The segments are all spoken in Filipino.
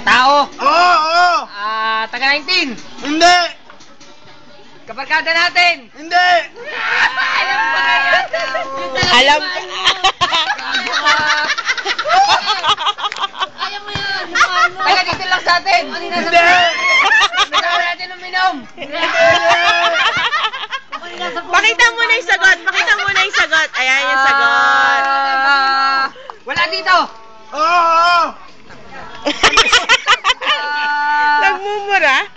Tao. Oo. Taga 19. Hindi. Kabarkada natin. Hindi. Alam ko na yan. Alam ko. Alam mo yun. Taga dito lang sa atin. Hindi. Nagawa natin uminom. Pakita mo na yung sagot. Pakita mo na yung sagot. Ayan yung sagot. Wala dito. Oo. Nagmumura?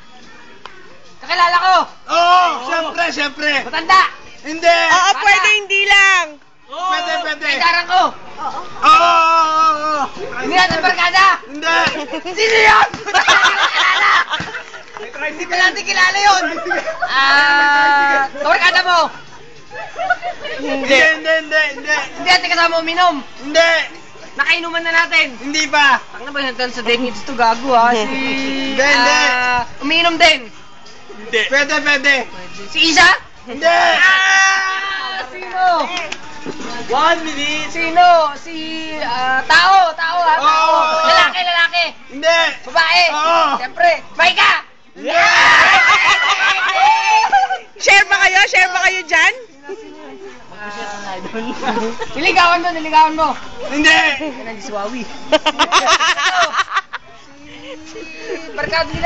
Kakilala ko. Oo. Siyempre. Matanda. Hindi. Oo, pwede hindi lang. Pwede. Kaidaran ko. Oo. Hindi natin barkada. Hindi. Sino yun? Hindi ko natin kilala yun. Kabarkada mo. Hindi. Hindi natin kasama uminom. Hindi. Nakainuman na natin. Hindi ba? Ang ba yun sa decades to gago ha? Hindi. Umiinom din. Hindi. Pwede. Si Isa? Hindi. Sino? 1 minute. Sino? Si tao ha? Tao. Oo. Lalaki. Hindi. Babae. Oo. Siyempre. Maika! Share ba kayo dyan? Niligawan mo. Hindi. Yan ang diswawi. Barkada hindi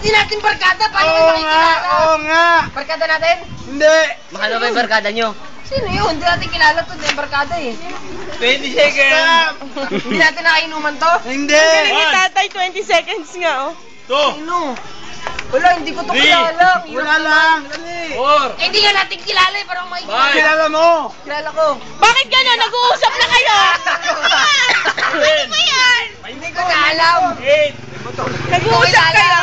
natin barkada. Paano kayo makikilala? Oo nga. Barkada natin? Hindi. Mahalo ba yung barkada nyo? Sino yun? Hindi natin kilala to. Hindi yung barkada eh. 20 seconds. Hindi natin nakainuman to? Hindi. Galing ni tatay, 20 seconds nga oh. Sino? Wala, hindi ko to kilala. Wala lang. Dali. Eh, hindi nga natin kilala eh. Parang makikilala. Kilala mo. Kilala ko. Bakit gano'n? Nag-uusap na kayo? Ano ba yan? Hindi ko na alam. Nag-uusap kayo?